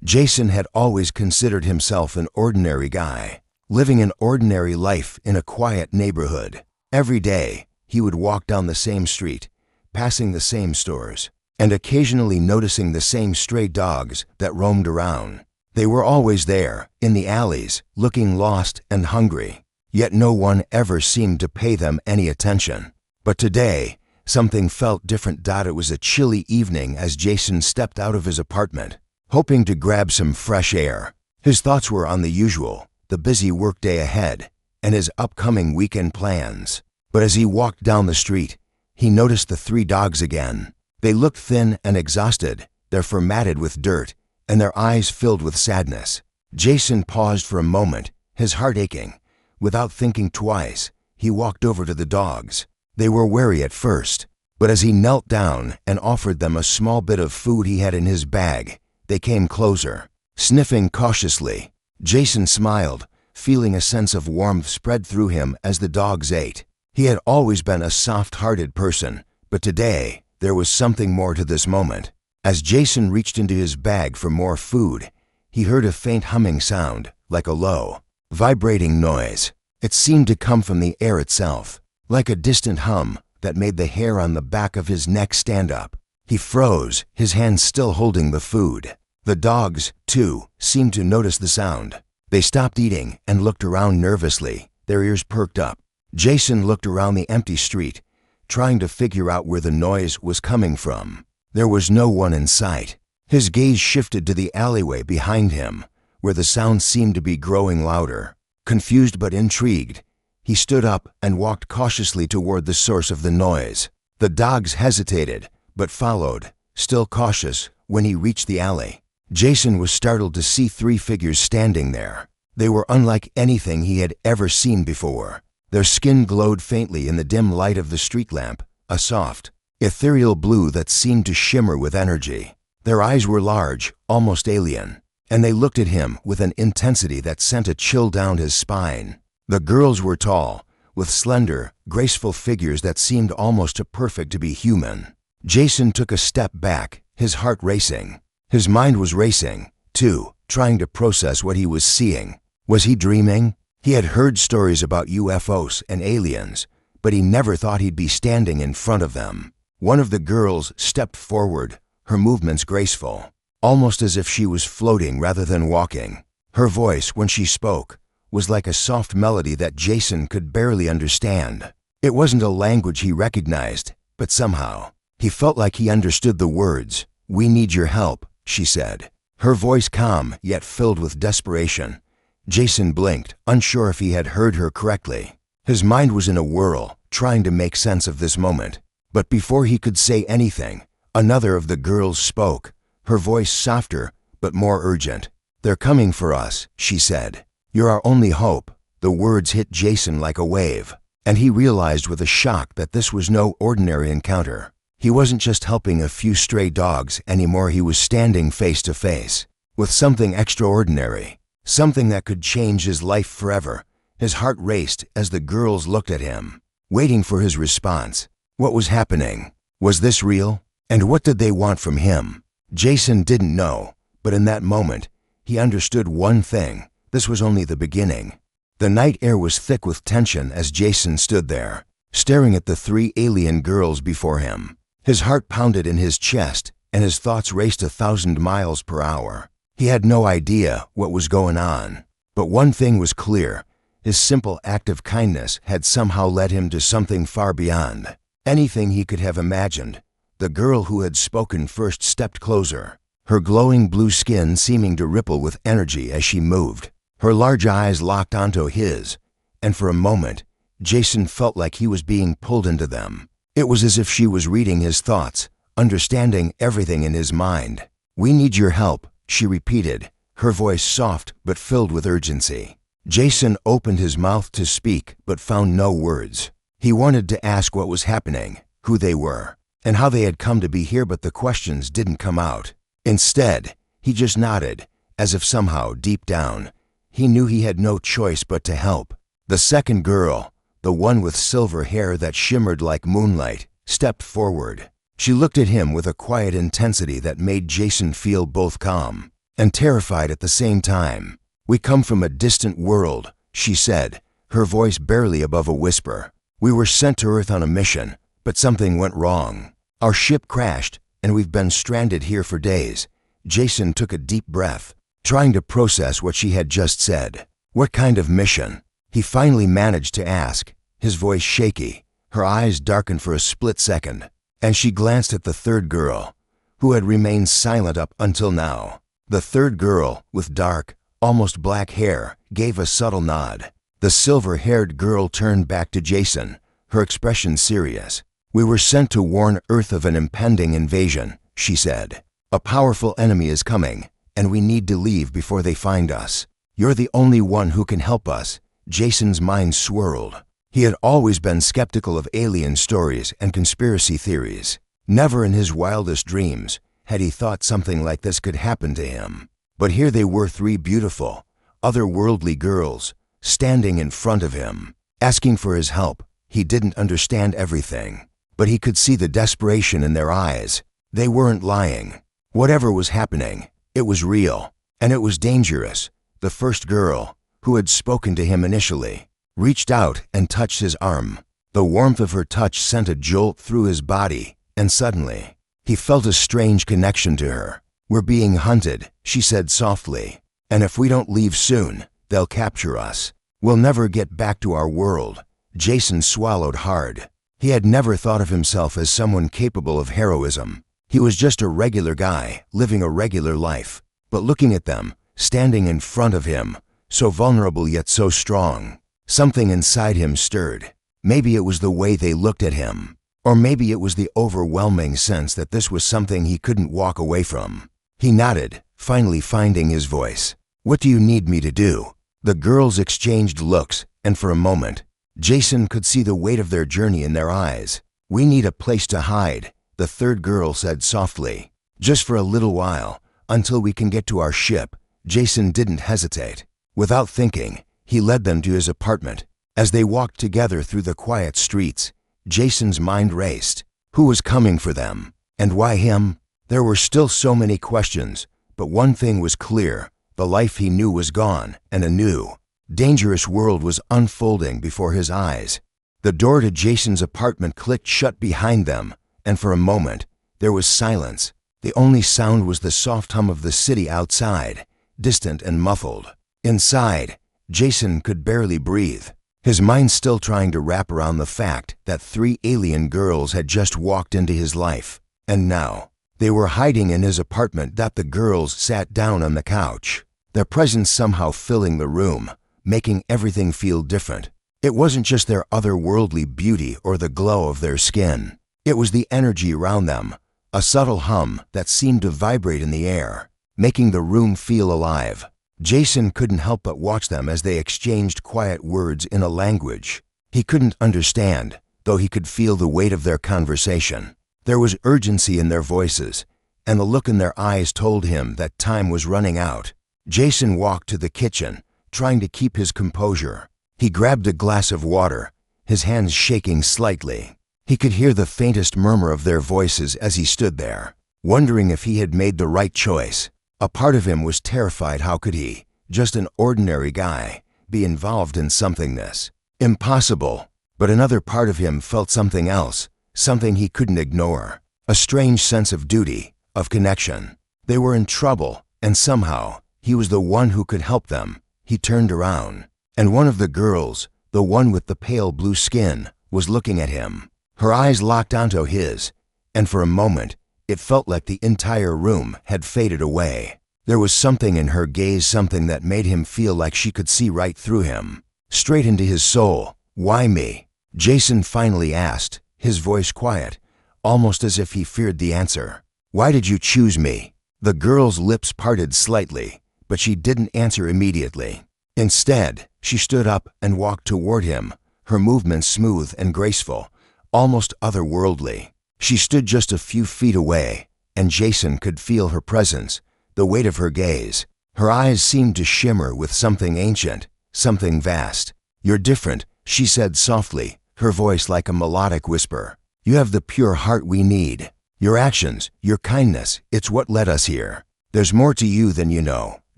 Jason had always considered himself an ordinary guy, living an ordinary life in a quiet neighborhood. Every day, he would walk down the same street, passing the same stores, and occasionally noticing the same stray dogs that roamed around. They were always there, in the alleys, looking lost and hungry, yet no one ever seemed to pay them any attention. But today, something felt different. It was a chilly evening as Jason stepped out of his apartment, hoping to grab some fresh air. His thoughts were on the usual, the busy workday ahead, and his upcoming weekend plans. But as he walked down the street, he noticed the 3 dogs again. They looked thin and exhausted, their fur matted with dirt, and their eyes filled with sadness. Jason paused for a moment, his heart aching. Without thinking twice, he walked over to the dogs. They were wary at first, but as he knelt down and offered them a small bit of food he had in his bag, they came closer. Sniffing cautiously, Jason smiled, feeling a sense of warmth spread through him as the dogs ate. He had always been a soft-hearted person, but today there was something more to this moment. As Jason reached into his bag for more food, he heard a faint humming sound, like a low, vibrating noise. It seemed to come from the air itself, like a distant hum that made the hair on the back of his neck stand up. He froze, his hands still holding the food. The dogs, too, seemed to notice the sound. They stopped eating and looked around nervously, their ears perked up. Jason looked around the empty street, trying to figure out where the noise was coming from. There was no one in sight. His gaze shifted to the alleyway behind him, where the sound seemed to be growing louder. Confused but intrigued, he stood up and walked cautiously toward the source of the noise. The dogs hesitated, but followed, still cautious, when he reached the alley. Jason was startled to see 3 figures standing there. They were unlike anything he had ever seen before. Their skin glowed faintly in the dim light of the street lamp, a soft, ethereal blue that seemed to shimmer with energy. Their eyes were large, almost alien, and they looked at him with an intensity that sent a chill down his spine. The girls were tall, with slender, graceful figures that seemed almost too perfect to be human. Jason took a step back, his heart racing. His mind was racing, too, trying to process what he was seeing. Was he dreaming? He had heard stories about UFOs and aliens, but he never thought he'd be standing in front of them. One of the girls stepped forward, her movements graceful, almost as if she was floating rather than walking. Her voice, when she spoke, was like a soft melody that Jason could barely understand. It wasn't a language he recognized, but somehow, he felt like he understood the words. "We need your help," she said, her voice calm yet filled with desperation. Jason blinked, unsure if he had heard her correctly. His mind was in a whirl, trying to make sense of this moment. But before he could say anything, another of the girls spoke, her voice softer but more urgent. "They're coming for us," she said. "You're our only hope." The words hit Jason like a wave, and he realized with a shock that this was no ordinary encounter. He wasn't just helping a few stray dogs anymore. He was standing face to face with something extraordinary, something that could change his life forever. His heart raced as the girls looked at him, waiting for his response. What was happening? Was this real? And what did they want from him? Jason didn't know, but in that moment, he understood one thing. This was only the beginning. The night air was thick with tension as Jason stood there, staring at the 3 alien girls before him. His heart pounded in his chest, and his thoughts raced 1,000 miles per hour. He had no idea what was going on, but one thing was clear. His simple act of kindness had somehow led him to something far beyond anything he could have imagined. The girl who had spoken first stepped closer, her glowing blue skin seeming to ripple with energy as she moved. Her large eyes locked onto his, and for a moment, Jason felt like he was being pulled into them. It was as if she was reading his thoughts, understanding everything in his mind. "We need your help," she repeated, her voice soft but filled with urgency. Jason opened his mouth to speak but found no words. He wanted to ask what was happening, who they were, and how they had come to be here, but the questions didn't come out. Instead, he just nodded, as if somehow, deep down, he knew he had no choice but to help. The second girl, the one with silver hair that shimmered like moonlight, stepped forward. She looked at him with a quiet intensity that made Jason feel both calm and terrified at the same time. "We come from a distant world," she said, her voice barely above a whisper. "We were sent to Earth on a mission, but something went wrong. Our ship crashed, and we've been stranded here for days." Jason took a deep breath, trying to process what she had just said. "What kind of mission?" he finally managed to ask, his voice shaky. Her eyes darkened for a split second, and she glanced at the third girl, who had remained silent up until now. The third girl, with dark, almost black hair, gave a subtle nod. The silver-haired girl turned back to Jason, her expression serious. "We were sent to warn Earth of an impending invasion," she said. "A powerful enemy is coming, and we need to leave before they find us. You're the only one who can help us." Jason's mind swirled. He had always been skeptical of alien stories and conspiracy theories. Never in his wildest dreams had he thought something like this could happen to him. But here they were, three beautiful, otherworldly girls, standing in front of him, asking for his help. He didn't understand everything, but he could see the desperation in their eyes. They weren't lying. Whatever was happening, it was real, and it was dangerous. The first girl, who had spoken to him initially, reached out and touched his arm. The warmth of her touch sent a jolt through his body, and suddenly, he felt a strange connection to her. "We're being hunted," she said softly, "and if we don't leave soon, they'll capture us. We'll never get back to our world." Jason swallowed hard. He had never thought of himself as someone capable of heroism. He was just a regular guy, living a regular life. But looking at them, standing in front of him, so vulnerable yet so strong, something inside him stirred. Maybe it was the way they looked at him, or maybe it was the overwhelming sense that this was something he couldn't walk away from. He nodded, finally finding his voice. "What do you need me to do?" The girls exchanged looks, and for a moment, Jason could see the weight of their journey in their eyes. "We need a place to hide," the third girl said softly. "Just for a little while, until we can get to our ship." Jason didn't hesitate. Without thinking, he led them to his apartment. As they walked together through the quiet streets, Jason's mind raced. Who was coming for them? And why him? There were still so many questions, but one thing was clear. The life he knew was gone, and a new, dangerous world was unfolding before his eyes. The door to Jason's apartment clicked shut behind them, and for a moment, there was silence. The only sound was the soft hum of the city outside, distant and muffled. Inside, Jason could barely breathe, his mind still trying to wrap around the fact that three alien girls had just walked into his life, and now, they were hiding in his apartment. The girls sat down on the couch, their presence somehow filling the room, making everything feel different. It wasn't just their otherworldly beauty or the glow of their skin. It was the energy around them, a subtle hum that seemed to vibrate in the air, making the room feel alive. Jason couldn't help but watch them as they exchanged quiet words in a language he couldn't understand, though he could feel the weight of their conversation. There was urgency in their voices, and the look in their eyes told him that time was running out. Jason walked to the kitchen, trying to keep his composure. He grabbed a glass of water, his hands shaking slightly. He could hear the faintest murmur of their voices as he stood there, wondering if he had made the right choice. A part of him was terrified. How could he, just an ordinary guy, be involved in something this impossible? But another part of him felt something else, something he couldn't ignore, a strange sense of duty, of connection. They were in trouble, and somehow, he was the one who could help them. He turned around, and one of the girls, the one with the pale blue skin, was looking at him. Her eyes locked onto his, and for a moment, it felt like the entire room had faded away. There was something in her gaze, something that made him feel like she could see right through him, straight into his soul. "Why me?" Jason finally asked, his voice quiet, almost as if he feared the answer. "Why did you choose me?" The girl's lips parted slightly, but she didn't answer immediately. Instead, she stood up and walked toward him, her movements smooth and graceful, almost otherworldly. She stood just a few feet away, and Jason could feel her presence, the weight of her gaze. Her eyes seemed to shimmer with something ancient, something vast. "You're different," she said softly, her voice like a melodic whisper. "You have the pure heart we need. Your actions, your kindness, it's what led us here." "There's more to you than you know,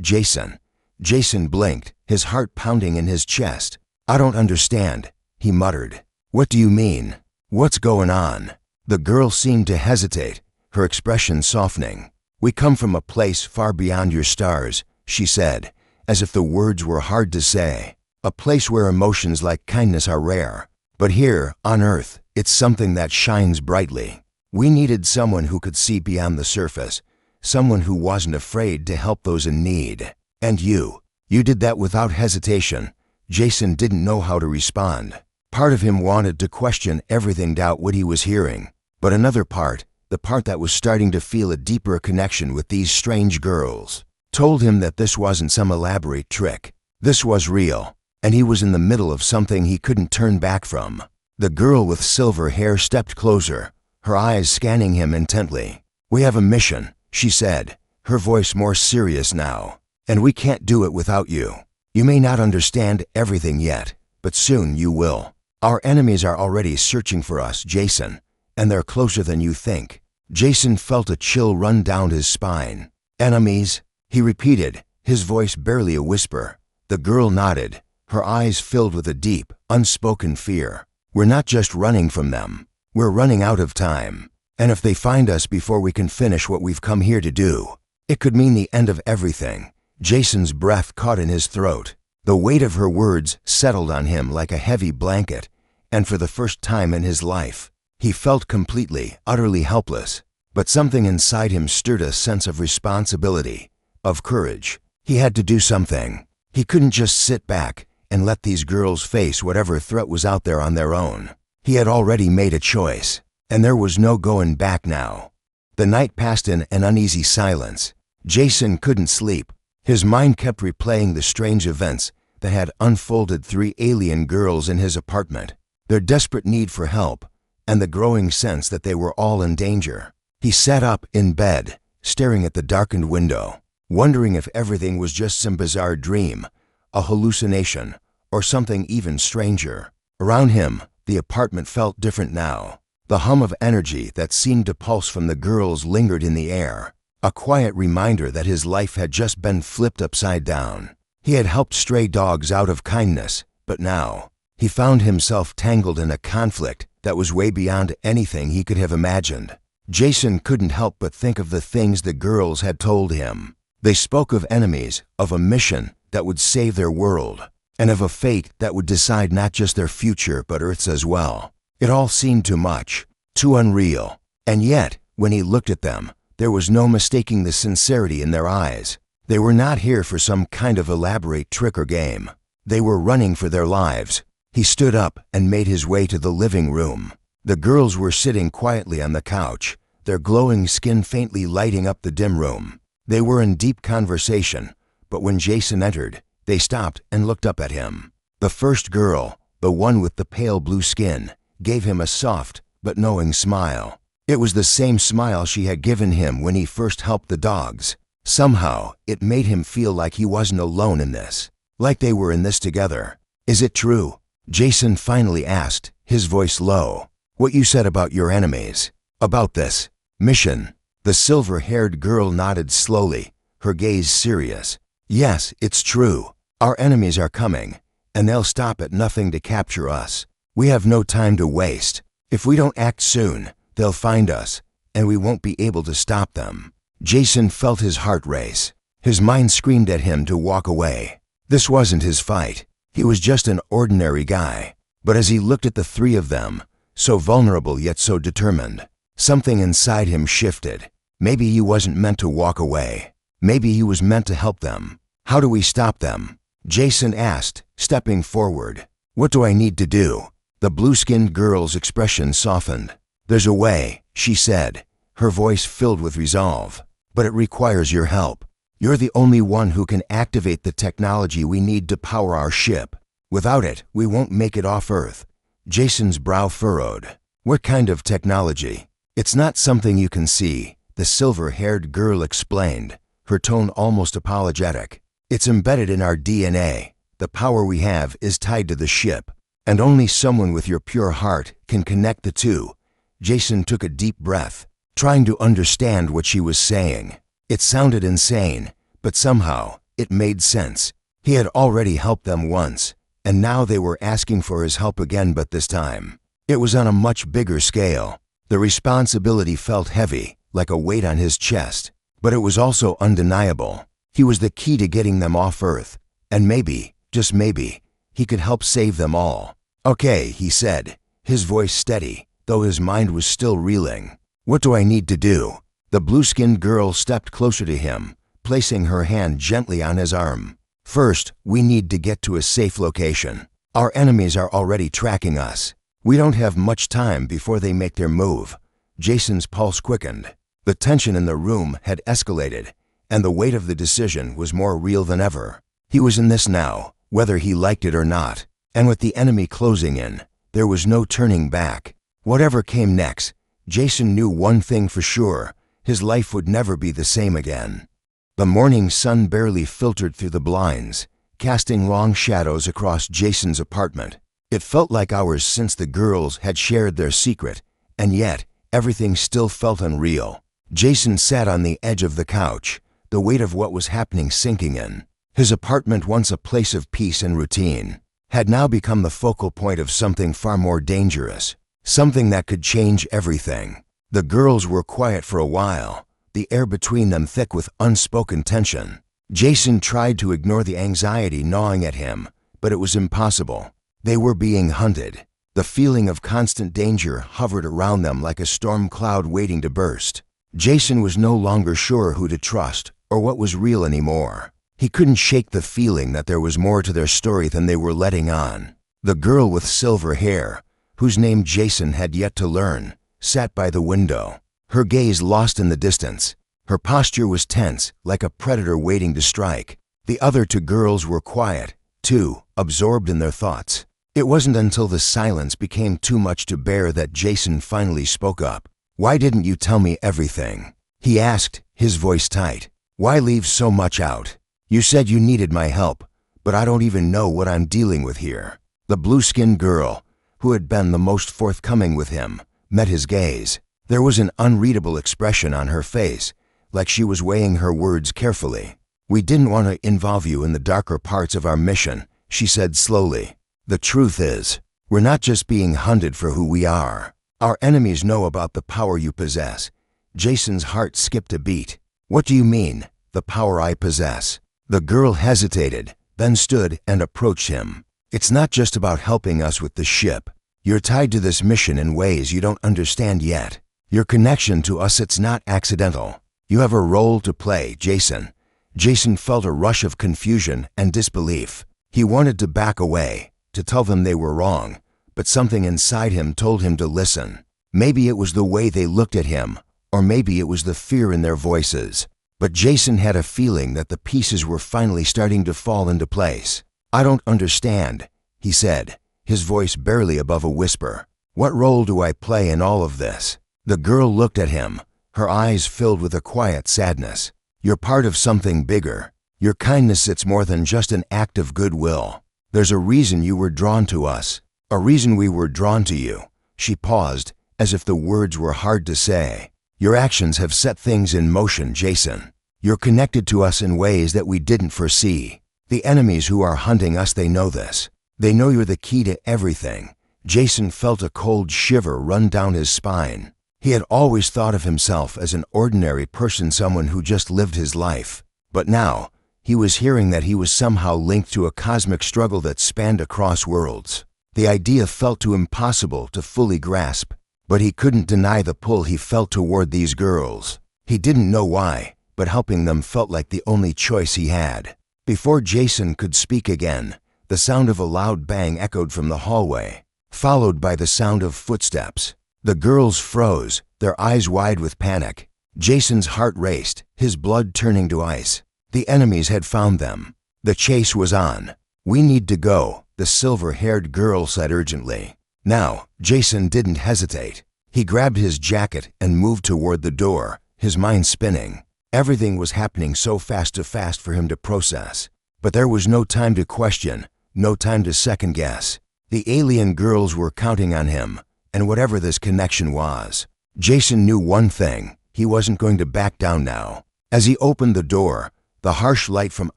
Jason." Jason blinked, his heart pounding in his chest. "I don't understand," he muttered. "What do you mean? What's going on?" The girl seemed to hesitate, her expression softening. "We come from a place far beyond your stars," she said, as if the words were hard to say. "A place where emotions like kindness are rare. But here, on Earth, it's something that shines brightly. We needed someone who could see beyond the surface, someone who wasn't afraid to help those in need. And you did that without hesitation." Jason didn't know how to respond. Part of him wanted to question everything, doubt what he was hearing. But another part, the part that was starting to feel a deeper connection with these strange girls, told him that this wasn't some elaborate trick. This was real, and he was in the middle of something he couldn't turn back from. The girl with silver hair stepped closer, her eyes scanning him intently. "We have a mission," she said, her voice more serious now. "And we can't do it without you. You may not understand everything yet, but soon you will. Our enemies are already searching for us, Jason, and they're closer than you think." Jason felt a chill run down his spine. "Enemies?" he repeated, his voice barely a whisper. The girl nodded, her eyes filled with a deep, unspoken fear. "We're not just running from them. We're running out of time. And if they find us before we can finish what we've come here to do, it could mean the end of everything." Jason's breath caught in his throat. The weight of her words settled on him like a heavy blanket, and for the first time in his life, he felt completely, utterly helpless. But something inside him stirred a sense of responsibility, of courage. He had to do something. He couldn't just sit back and let these girls face whatever threat was out there on their own. He had already made a choice, and there was no going back now. The night passed in an uneasy silence. Jason couldn't sleep. His mind kept replaying the strange events that had unfolded. 3 alien girls in his apartment, their desperate need for help, and the growing sense that they were all in danger. He sat up in bed, staring at the darkened window, wondering if everything was just some bizarre dream, a hallucination, or something even stranger. Around him, the apartment felt different now. The hum of energy that seemed to pulse from the girls lingered in the air, a quiet reminder that his life had just been flipped upside down. He had helped stray dogs out of kindness, but now he found himself tangled in a conflict that was way beyond anything he could have imagined. Jason couldn't help but think of the things the girls had told him. They spoke of enemies, of a mission that would save their world, and of a fate that would decide not just their future but Earth's as well. It all seemed too much, too unreal, and yet, when he looked at them, there was no mistaking the sincerity in their eyes. They were not here for some kind of elaborate trick or game. They were running for their lives. He stood up and made his way to the living room. The girls were sitting quietly on the couch, their glowing skin faintly lighting up the dim room. They were in deep conversation, but when Jason entered, they stopped and looked up at him. The first girl, the one with the pale blue skin, gave him a soft but knowing smile. It was the same smile she had given him when he first helped the dogs. Somehow, it made him feel like he wasn't alone in this, like they were in this together. "Is it true?" Jason finally asked, his voice low. "What you said about your enemies, about this mission?" The silver-haired girl nodded slowly, her gaze serious. "Yes, it's true. Our enemies are coming, and they'll stop at nothing to capture us. We have no time to waste. If we don't act soon, they'll find us, and we won't be able to stop them." Jason felt his heart race. His mind screamed at him to walk away. This wasn't his fight. He was just an ordinary guy. But as he looked at the 3 of them, so vulnerable yet so determined, something inside him shifted. Maybe he wasn't meant to walk away. Maybe he was meant to help them. "How do we stop them?" Jason asked, stepping forward. "What do I need to do?" The blue-skinned girl's expression softened. "There's a way," she said, her voice filled with resolve. "But it requires your help. You're the only one who can activate the technology we need to power our ship. Without it, we won't make it off Earth." Jason's brow furrowed. "What kind of technology?" "It's not something you can see," the silver-haired girl explained, her tone almost apologetic. "It's embedded in our DNA. The power we have is tied to the ship, and only someone with your pure heart can connect the two." Jason took a deep breath, trying to understand what she was saying. It sounded insane, but somehow it made sense. He had already helped them once, and now they were asking for his help again, but this time it was on a much bigger scale. The responsibility felt heavy, like a weight on his chest, but it was also undeniable. He was the key to getting them off Earth, and maybe, just maybe, he could help save them all. "Okay," he said, his voice steady, though his mind was still reeling. "What do I need to do?" The blue-skinned girl stepped closer to him, placing her hand gently on his arm. "First, we need to get to a safe location. Our enemies are already tracking us. We don't have much time before they make their move." Jason's pulse quickened. The tension in the room had escalated, and the weight of the decision was more real than ever. He was in this now, whether he liked it or not, and with the enemy closing in, there was no turning back. Whatever came next, Jason knew one thing for sure: his life would never be the same again. The morning sun barely filtered through the blinds, casting long shadows across Jason's apartment. It felt like hours since the girls had shared their secret, and yet everything still felt unreal. Jason sat on the edge of the couch, the weight of what was happening sinking in. His apartment, once a place of peace and routine, had now become the focal point of something far more dangerous, something that could change everything. The girls were quiet for a while, the air between them thick with unspoken tension. Jason tried to ignore the anxiety gnawing at him, but it was impossible. They were being hunted. The feeling of constant danger hovered around them like a storm cloud waiting to burst. Jason was no longer sure who to trust or what was real anymore. He couldn't shake the feeling that there was more to their story than they were letting on. The girl with silver hair, whose name Jason had yet to learn, sat by the window, her gaze lost in the distance. Her posture was tense, like a predator waiting to strike. The other two girls were quiet, too, absorbed in their thoughts. It wasn't until the silence became too much to bear that Jason finally spoke up. "Why didn't you tell me everything?" he asked, his voice tight. "Why leave so much out? You said you needed my help, but I don't even know what I'm dealing with here." The blue-skinned girl, who had been the most forthcoming with him, met his gaze. There was an unreadable expression on her face, like she was weighing her words carefully. "We didn't want to involve you in the darker parts of our mission," she said slowly. "The truth is, we're not just being hunted for who we are. Our enemies know about the power you possess." Jason's heart skipped a beat. "What do you mean, the power I possess?" The girl hesitated, then stood and approached him. "It's not just about helping us with the ship. You're tied to this mission in ways you don't understand yet. Your connection to us, it's not accidental. You have a role to play, Jason." Jason felt a rush of confusion and disbelief. He wanted to back away, to tell them they were wrong, but something inside him told him to listen. Maybe it was the way they looked at him, or maybe it was the fear in their voices. But Jason had a feeling that the pieces were finally starting to fall into place. "I don't understand," he said, his voice barely above a whisper. "What role do I play in all of this?" The girl looked at him, her eyes filled with a quiet sadness. "You're part of something bigger. Your kindness, it's more than just an act of goodwill. There's a reason you were drawn to us, a reason we were drawn to you." She paused, as if the words were hard to say. "Your actions have set things in motion, Jason. You're connected to us in ways that we didn't foresee. The enemies who are hunting us, they know this. They know you're the key to everything." Jason felt a cold shiver run down his spine. He had always thought of himself as an ordinary person, someone who just lived his life. But now, he was hearing that he was somehow linked to a cosmic struggle that spanned across worlds. The idea felt too impossible to fully grasp, but he couldn't deny the pull he felt toward these girls. He didn't know why, but helping them felt like the only choice he had. Before Jason could speak again, the sound of a loud bang echoed from the hallway, followed by the sound of footsteps. The girls froze, their eyes wide with panic. Jason's heart raced, his blood turning to ice. The enemies had found them. The chase was on. "We need to go," the silver-haired girl said urgently. Now, Jason didn't hesitate. He grabbed his jacket and moved toward the door, his mind spinning. Everything was happening so fast for him to process. But there was no time to question, no time to second guess. The alien girls were counting on him, and whatever this connection was, Jason knew one thing: he wasn't going to back down now. As he opened the door, the harsh light from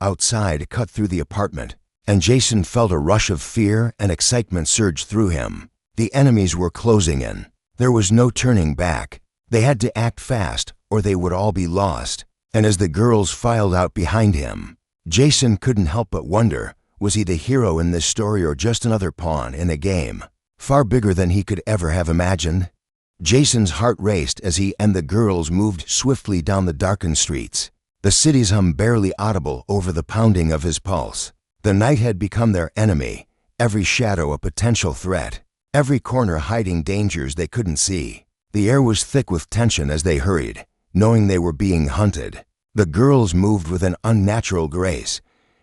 outside cut through the apartment, and Jason felt a rush of fear and excitement surge through him. The enemies were closing in. There was no turning back. They had to act fast, or they would all be lost. And as the girls filed out behind him, Jason couldn't help but wonder, was he the hero in this story or just another pawn in a game far bigger than he could ever have imagined? Jason's heart raced as he and the girls moved swiftly down the darkened streets, the city's hum barely audible over the pounding of his pulse. The night had become their enemy, every shadow a potential threat, every corner hiding dangers they couldn't see. The air was thick with tension as they hurried, knowing they were being hunted. The girls moved with an unnatural grace,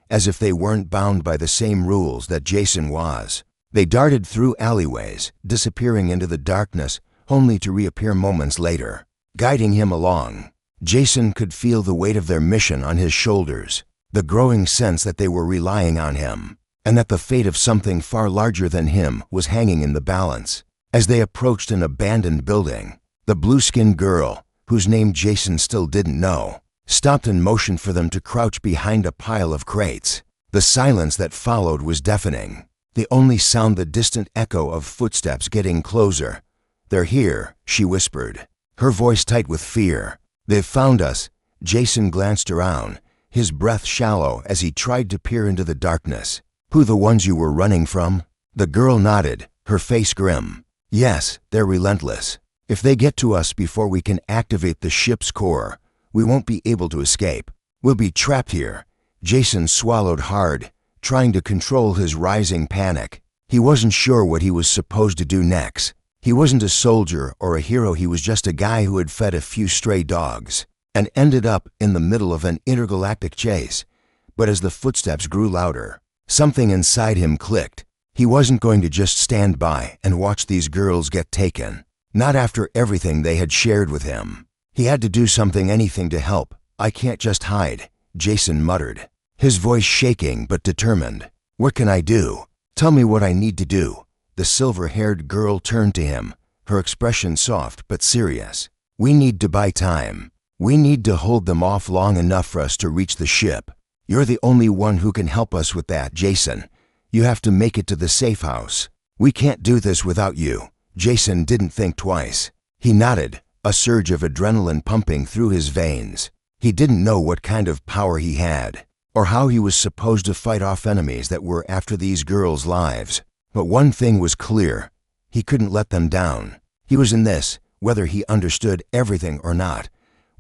as if they weren't bound by the same rules that Jason was. They darted through alleyways, disappearing into the darkness, only to reappear moments later, guiding him along. Jason could feel the weight of their mission on his shoulders, the growing sense that they were relying on him, and that the fate of something far larger than him was hanging in the balance. As they approached an abandoned building, the blue-skinned girl, whose name Jason still didn't know, stopped and motioned for them to crouch behind a pile of crates. The silence that followed was deafening, the only sound the distant echo of footsteps getting closer. "They're here," she whispered, her voice tight with fear. "They've found us." Jason glanced around, his breath shallow as he tried to peer into the darkness. "Who, the ones you were running from?" The girl nodded, her face grim. "Yes, they're relentless. If they get to us before we can activate the ship's core, we won't be able to escape. We'll be trapped here." Jason swallowed hard, trying to control his rising panic. He wasn't sure what he was supposed to do next. He wasn't a soldier or a hero, he was just a guy who had fed a few stray dogs and ended up in the middle of an intergalactic chase. But as the footsteps grew louder, something inside him clicked. He wasn't going to just stand by and watch these girls get taken. Not after everything they had shared with him. He had to do something, anything to help. "I can't just hide," Jason muttered, his voice shaking but determined. "What can I do? Tell me what I need to do." The silver-haired girl turned to him, her expression soft but serious. "We need to buy time. We need to hold them off long enough for us to reach the ship. You're the only one who can help us with that, Jason. You have to make it to the safe house. We can't do this without you." Jason didn't think twice. He nodded, a surge of adrenaline pumping through his veins. He didn't know what kind of power he had, or how he was supposed to fight off enemies that were after these girls' lives. But one thing was clear. He couldn't let them down. He was in this, whether he understood everything or not,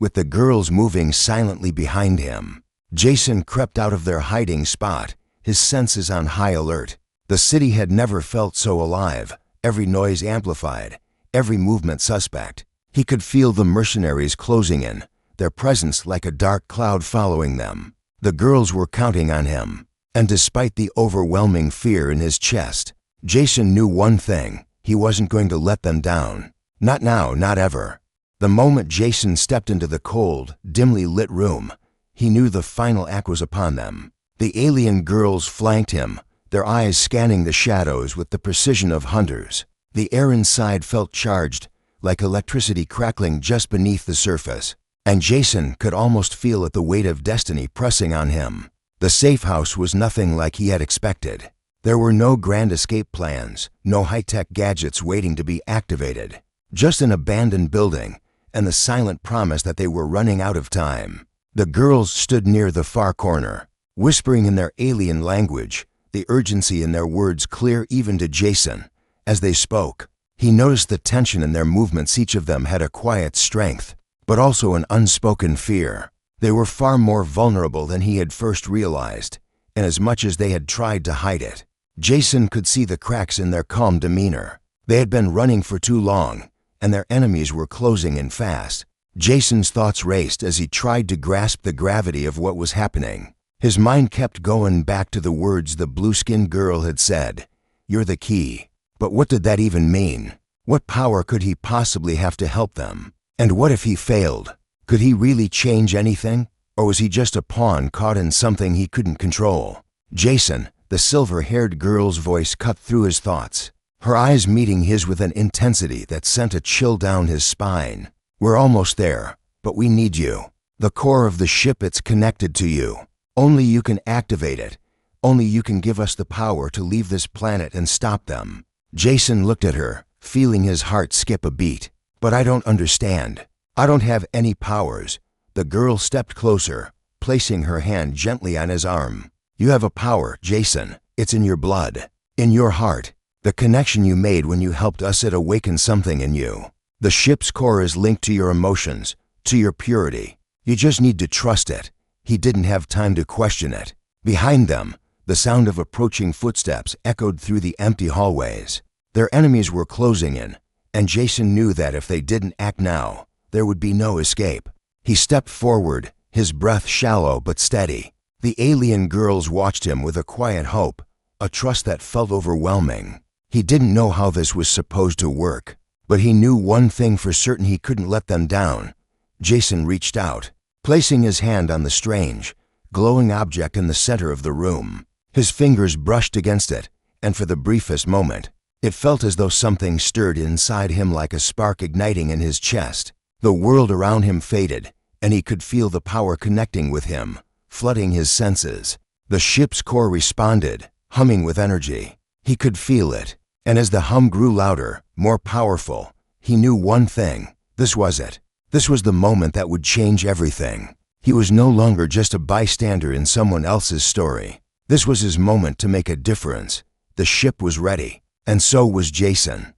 with the girls moving silently behind him. Jason crept out of their hiding spot, his senses on high alert. The city had never felt so alive, every noise amplified, every movement suspect. He could feel the mercenaries closing in, their presence like a dark cloud following them. The girls were counting on him, and despite the overwhelming fear in his chest, Jason knew one thing: he wasn't going to let them down. Not now, not ever. The moment Jason stepped into the cold, dimly lit room, he knew the final act was upon them. The alien girls flanked him, their eyes scanning the shadows with the precision of hunters. The air inside felt charged, like electricity crackling just beneath the surface, and Jason could almost feel it, the weight of destiny pressing on him. The safe house was nothing like he had expected. There were no grand escape plans, no high-tech gadgets waiting to be activated. Just an abandoned building, and the silent promise that they were running out of time. The girls stood near the far corner, whispering in their alien language, the urgency in their words clear even to Jason. As they spoke, he noticed the tension in their movements. Each of them had a quiet strength, but also an unspoken fear. They were far more vulnerable than he had first realized, and as much as they had tried to hide it, Jason could see the cracks in their calm demeanor. They had been running for too long, and their enemies were closing in fast. Jason's thoughts raced as he tried to grasp the gravity of what was happening. His mind kept going back to the words the blue-skinned girl had said, "You're the key." But what did that even mean? What power could he possibly have to help them? And what if he failed? Could he really change anything? Or was he just a pawn caught in something he couldn't control? "Jason," the silver-haired girl's voice cut through his thoughts, her eyes meeting his with an intensity that sent a chill down his spine. "We're almost there, but we need you." The core of the ship, it's connected to you. Only you can activate it. Only you can give us the power to leave this planet and stop them. Jason looked at her, feeling his heart skip a beat. But I don't understand. I don't have any powers. The girl stepped closer, placing her hand gently on his arm. You have a power, Jason. It's in your blood, in your heart. The connection you made when you helped us, it awakened something in you. The ship's core is linked to your emotions, to your purity. You just need to trust it. He didn't have time to question it. Behind them, the sound of approaching footsteps echoed through the empty hallways. Their enemies were closing in, and Jason knew that if they didn't act now, there would be no escape. He stepped forward, his breath shallow but steady. The alien girls watched him with a quiet hope, a trust that felt overwhelming. He didn't know how this was supposed to work, but he knew one thing for certain: he couldn't let them down. Jason reached out, placing his hand on the strange, glowing object in the center of the room. His fingers brushed against it, and for the briefest moment, it felt as though something stirred inside him, like a spark igniting in his chest. The world around him faded, and he could feel the power connecting with him, flooding his senses. The ship's core responded, humming with energy. He could feel it, and as the hum grew louder, more powerful, he knew one thing. This was it. This was the moment that would change everything. He was no longer just a bystander in someone else's story. This was his moment to make a difference. The ship was ready, and so was Jason.